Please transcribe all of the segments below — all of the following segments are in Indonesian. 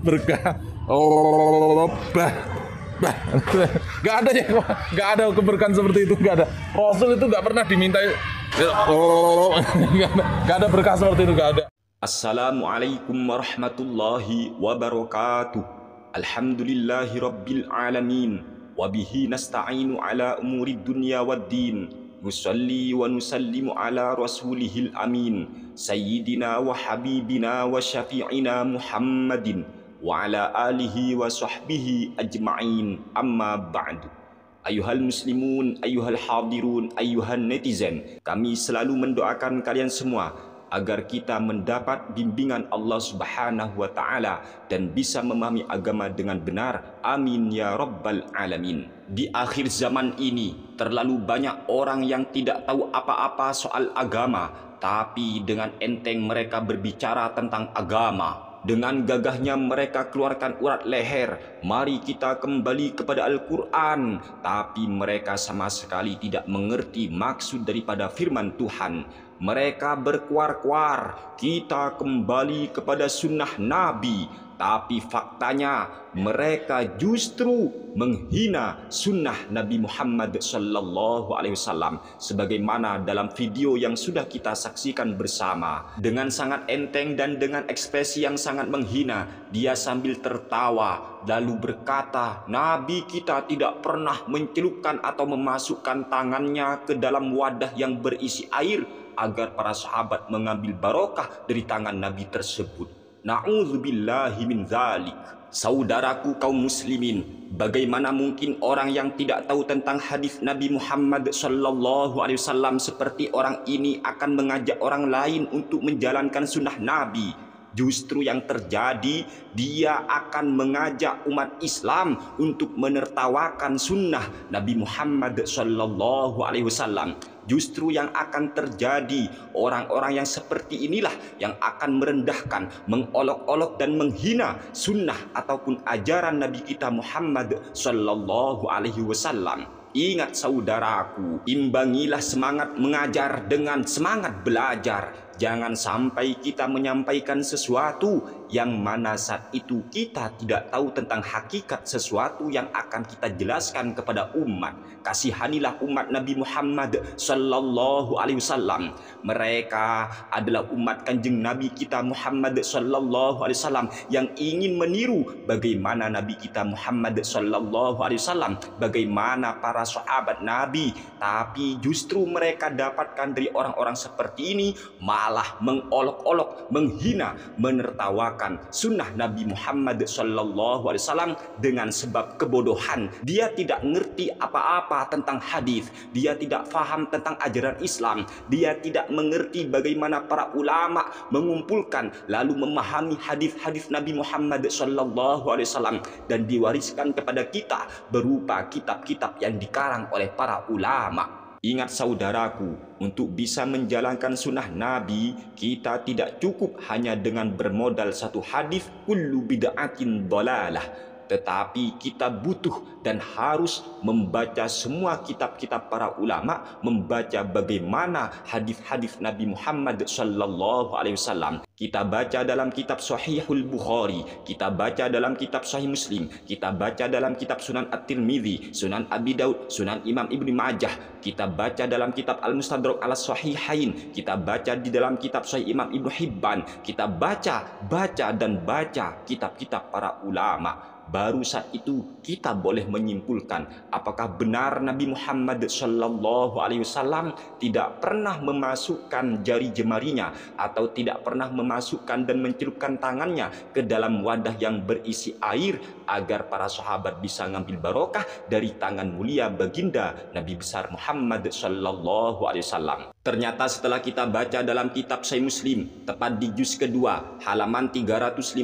berkah. Oh, bah. Gak ada ya, gak ada keberkahan seperti itu, gak ada. Rasul itu gak pernah dimintai. Gak ada berkah seperti itu, gak ada. Assalamualaikum warahmatullahi wabarakatuh. Alhamdulillahi rabbil alamin. Wabihi nasta'inu ala umuri dunya waddin. Nusalli wa nusallimu ala rasulihil amin. Sayyidina wa habibina wa syafi'ina Muhammadin. Wa ala alihi wa sahbihi ajma'in. Amma ba'du. Ayuhal muslimun, ayuhal hadirun, ayuhal netizen, kami selalu mendoakan kalian semua agar kita mendapat bimbingan Allah Subhanahu wa Ta'ala dan bisa memahami agama dengan benar. Amin ya Rabbal Alamin. Di akhir zaman ini, terlalu banyak orang yang tidak tahu apa-apa soal agama, tapi dengan enteng mereka berbicara tentang agama. Dengan gagahnya mereka keluarkan urat leher, mari kita kembali kepada Al-Quran. Tapi mereka sama sekali tidak mengerti maksud daripada firman Tuhan. Mereka berkuar-kuar, kita kembali kepada sunnah Nabi. Tapi faktanya mereka justru menghina sunnah Nabi Muhammad Sallallahu Alaihi Wasallam, sebagaimana dalam video yang sudah kita saksikan bersama. Dengan sangat enteng dan dengan ekspresi yang sangat menghina, dia sambil tertawa lalu berkata, Nabi kita tidak pernah mencelupkan atau memasukkan tangannya ke dalam wadah yang berisi air agar para sahabat mengambil barokah dari tangan Nabi tersebut. Na'udzubillahi min dzalik. Saudaraku kaum muslimin, bagaimana mungkin orang yang tidak tahu tentang hadis Nabi Muhammad sallallahu alaihi wasallam seperti orang ini akan mengajak orang lain untuk menjalankan sunnah Nabi? Justru yang terjadi, dia akan mengajak umat Islam untuk menertawakan sunnah Nabi Muhammad sallallahu alaihi wasallam. Justru yang akan terjadi, orang-orang yang seperti inilah yang akan merendahkan, mengolok-olok dan menghina sunnah ataupun ajaran Nabi kita Muhammad sallallahu alaihi wasallam. Ingat saudaraku, imbangilah semangat mengajar dengan semangat belajar. Jangan sampai kita menyampaikan sesuatu yang mana saat itu kita tidak tahu tentang hakikat sesuatu yang akan kita jelaskan kepada umat. Kasihanilah umat Nabi Muhammad sallallahu alaihi wasallam. Mereka adalah umat kanjeng Nabi kita Muhammad sallallahu alaihi wasallam yang ingin meniru bagaimana Nabi kita Muhammad sallallahu alaihi wasallam, bagaimana para sahabat Nabi. Tapi justru mereka dapatkan dari orang-orang seperti ini malah mengolok-olok, menghina, menertawakan sunnah Nabi Muhammad sallallahu alaihi wasallam dengan sebab kebodohan. Dia tidak ngerti apa-apa tentang hadis, dia tidak faham tentang ajaran Islam, dia tidak mengerti bagaimana para ulama mengumpulkan lalu memahami hadis-hadis Nabi Muhammad sallallahu alaihi wasallam dan diwariskan kepada kita berupa kitab-kitab yang dikarang oleh para ulama. Ingat saudaraku, untuk bisa menjalankan sunnah Nabi, kita tidak cukup hanya dengan bermodal satu hadis kullu bid'atin dhalalah, tetapi kita butuh dan harus membaca semua kitab-kitab para ulama, membaca bagaimana hadis-hadis Nabi Muhammad sallallahu alaihi wasallam. Kita baca dalam kitab Sahihul Bukhari, kita baca dalam kitab Sahih Muslim, kita baca dalam kitab Sunan At-Tirmidzi, Sunan Abi Daud, Sunan Imam Ibnu Majah, kita baca dalam kitab Al-Mustadrak ala Sahihain, kita baca di dalam kitab Sahih Imam Ibnu Hibban, kita baca kitab-kitab para ulama. Baru saat itu kita boleh menyimpulkan apakah benar Nabi Muhammad sallallahu alaihi wasallam tidak pernah memasukkan jari jemarinya atau tidak pernah memasukkan dan mencelupkan tangannya ke dalam wadah yang berisi air agar para sahabat bisa ngambil barokah dari tangan mulia baginda Nabi besar Muhammad sallallahu alaihi wasallam. Ternyata setelah kita baca dalam kitab Sahih Muslim, tepat di juz kedua, halaman 356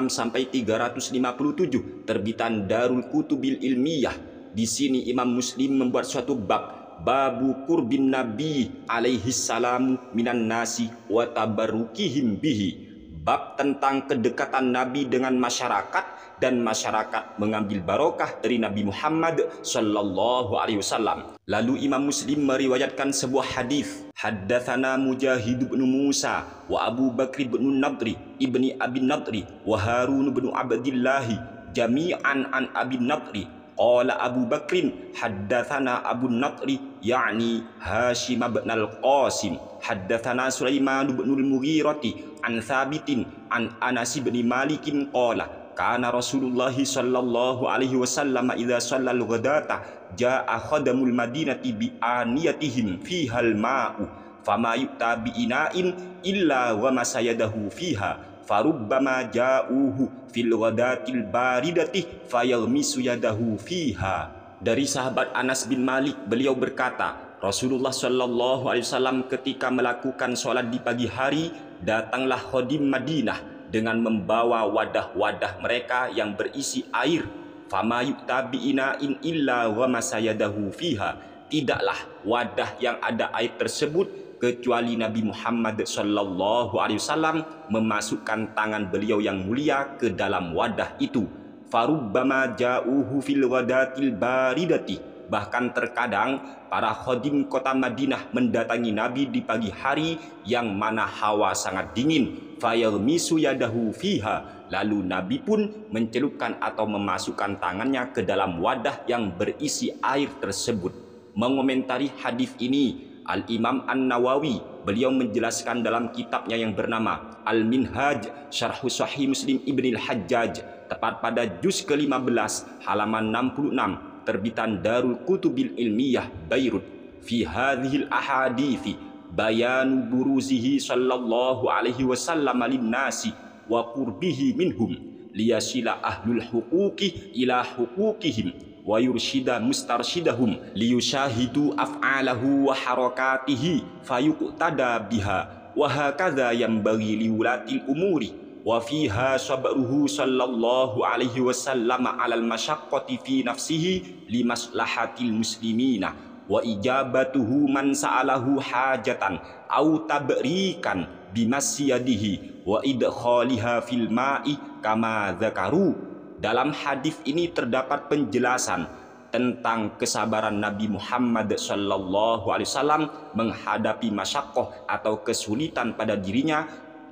sampai 357, terbitan Darul Kutubil Ilmiyah. Di sini Imam Muslim membuat suatu bab, babu qurbin Nabi alaihi salamu minan nasi wa tabarrukihim bihi. bab tentang kedekatan Nabi dengan masyarakat dan masyarakat mengambil barokah dari Nabi Muhammad sallallahu alaihi wasallam. Lalu Imam Muslim meriwayatkan sebuah hadis, haddatsana Mujahid bin Musa wa Abu Bakr bin Nadri ibni Abi Nadri wa Harun bin Abdillah jami'an an Abi Nadri qala Abu Bakrin haddatsana Abu Nadri yakni Hashim bin Al-Qasim haddatsana Sulaiman bin Al-Mughirati an Thabitin an Anas bin Malikin qala kana Rasulullah sallallahu alaihi wasallam idza shallal ghadata jaa khadamul madinati bi aniyatihim fihal ma'u fama yu'ta bi ina'in illa wa masayadahu fiha farubbama ja'uhu fil ghadatil baridati fayaghmisu yadahu fiha. Dari sahabat Anas bin Malik, beliau berkata, Rasulullah sallallahu alaihi wasallam ketika melakukan sholat di pagi hari, datanglah khadim Madinah dengan membawa wadah-wadah mereka yang berisi air. Fama yu'ta bi ina'in illa wa masayadahu fiha. Tidaklah wadah yang ada air tersebut kecuali Nabi Muhammad sallallahu alaihi wasallam memasukkan tangan beliau yang mulia ke dalam wadah itu. Farubbama ja'uhu fil ghadatil baridati. Bahkan terkadang para khadim kota Madinah mendatangi Nabi di pagi hari yang mana hawa sangat dingin. Fayaghmisu yadahu fiha. Lalu Nabi pun mencelupkan atau memasukkan tangannya ke dalam wadah yang berisi air tersebut. Mengomentari hadis ini, Al-Imam An-Nawawi, beliau menjelaskan dalam kitabnya yang bernama Al-Minhaj Syarhu Sahih Muslim Ibn Al-Hajjaj, tepat pada juz ke-15 halaman 66, terbitan Darul Kutubil Ilmiyah Beirut. Fi hadhil ahadithi bayanu buruzihi sallallahu alaihi wasallam linnasi wa qurbihi minhum liyasila ahlul huquqi ila huquqihim wa yurshida mustarshidahum liyushahidu af'alahu wa harakatihi fayuqtada biha wa hakadha yanbaghi liwulatil umuri wa fiha sabruhu sallallahu alaihi wasallam alal masyaqqati fi nafsihi limaslahatil muslimina wa ijabatuhu man sa'alahu hajatan au tabrikan bimasyadihi wa idkhaliha fil ma'i kama dzakaru. Dalam hadis ini terdapat penjelasan tentang kesabaran Nabi Muhammad sallallahu alaihi wasallam menghadapi masyaqqah atau kesulitan pada dirinya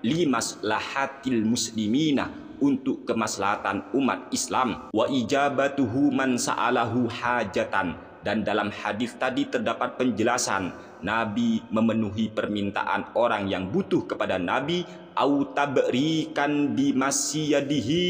limaslahatil muslimina, untuk kemaslahatan umat Islam, wa ijabatuhu man sa'alahu hajatan. Dan dalam hadis tadi terdapat penjelasan Nabi memenuhi permintaan orang yang butuh kepada Nabi, au tabrikan bimasyadihi,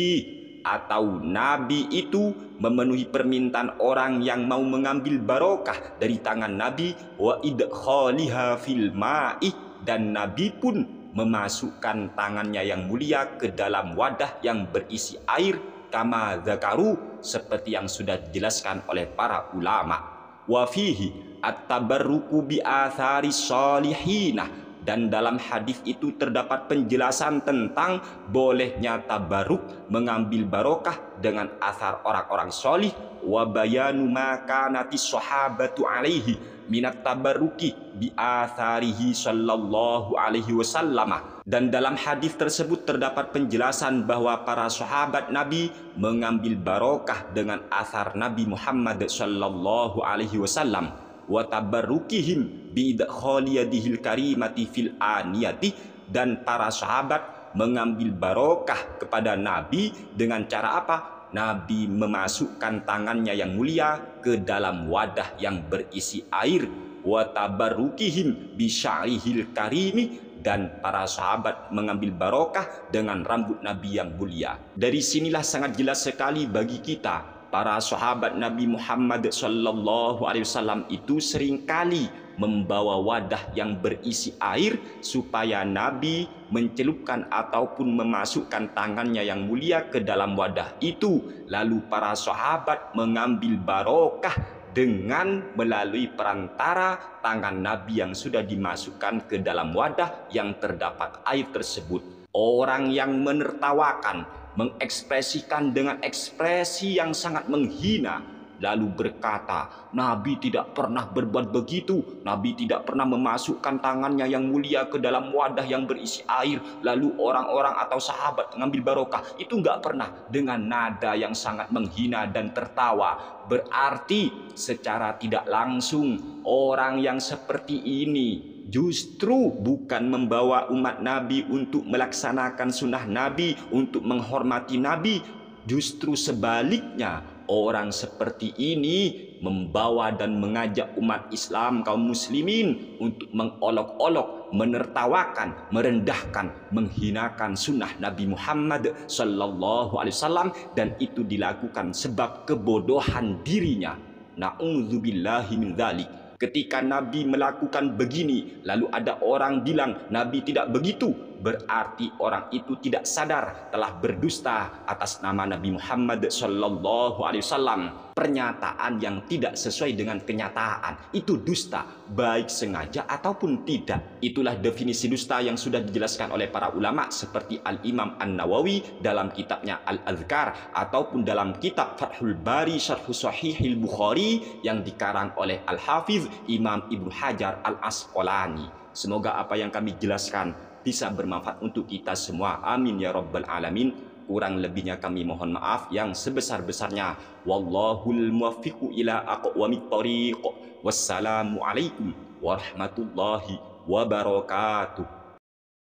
atau Nabi itu memenuhi permintaan orang yang mau mengambil barokah dari tangan Nabi, wa idkhaliha fil ma'i, dan Nabi pun memasukkan tangannya yang mulia ke dalam wadah yang berisi air, kama dzakaru, seperti yang sudah dijelaskan oleh para ulama. Wa fihi at-tabarruku bi athari shalihinah, dan dalam hadis itu terdapat penjelasan tentang bolehnya tabarruk, mengambil barokah dengan asar orang-orang solih. Wa bayanu ma kanati sahabatu alaihi minat tabarruki bi atharihi sallallahu alaihi wasallam. Dan dalam hadis tersebut terdapat penjelasan bahwa para sahabat Nabi mengambil barokah dengan asar Nabi Muhammad sallallahu alaihi wasallam. Wa tabarrukihim bi idkhali yadihil karimati fil aniyati, dan para sahabat mengambil barokah kepada Nabi dengan cara apa? Nabi memasukkan tangannya yang mulia ke dalam wadah yang berisi air. Wa tabarrukihim bi sya'rihil karimi, dan para sahabat mengambil barokah dengan rambut Nabi yang mulia. Dari sinilah sangat jelas sekali bagi kita, para sahabat Nabi Muhammad sallallahu alaihi wasallam itu seringkali membawa wadah yang berisi air supaya Nabi mencelupkan ataupun memasukkan tangannya yang mulia ke dalam wadah itu. Lalu para sahabat mengambil barokah dengan melalui perantara tangan Nabi yang sudah dimasukkan ke dalam wadah yang terdapat air tersebut. Orang yang menertawakan, mengekspresikan dengan ekspresi yang sangat menghina lalu berkata, Nabi tidak pernah berbuat begitu. Nabi tidak pernah memasukkan tangannya yang mulia ke dalam wadah yang berisi air, lalu orang-orang atau sahabat mengambil barokah. Itu nggak pernah, dengan nada yang sangat menghina dan tertawa. Berarti secara tidak langsung orang yang seperti ini justru bukan membawa umat Nabi untuk melaksanakan sunnah Nabi, untuk menghormati Nabi. Justru sebaliknya, orang seperti ini membawa dan mengajak umat Islam, kaum muslimin, untuk mengolok-olok, menertawakan, merendahkan, menghinakan sunnah Nabi Muhammad sallallahu alaihi wasallam, dan itu dilakukan sebab kebodohan dirinya. Na'udzubillahi min dzalik. Ketika Nabi melakukan begini, lalu ada orang bilang Nabi tidak begitu, berarti orang itu tidak sadar telah berdusta atas nama Nabi Muhammad sallallahu alaihi wasallam. Pernyataan yang tidak sesuai dengan kenyataan itu dusta, baik sengaja ataupun tidak. Itulah definisi dusta yang sudah dijelaskan oleh para ulama seperti Al-Imam An-Nawawi dalam kitabnya Al-Azkar, ataupun dalam kitab Fathul Bari Syarh Sahihil Bukhari yang dikarang oleh Al-Hafiz Imam Ibnu Hajar Al-Asqalani. Semoga apa yang kami jelaskan bisa bermanfaat untuk kita semua. Amin ya rabbal alamin. Kurang lebihnya kami mohon maaf yang sebesar-besarnya. Wallahul muwaffiqu ila aqwamit thoriq. Wassalamu alaikum warahmatullahi wabarakatuh.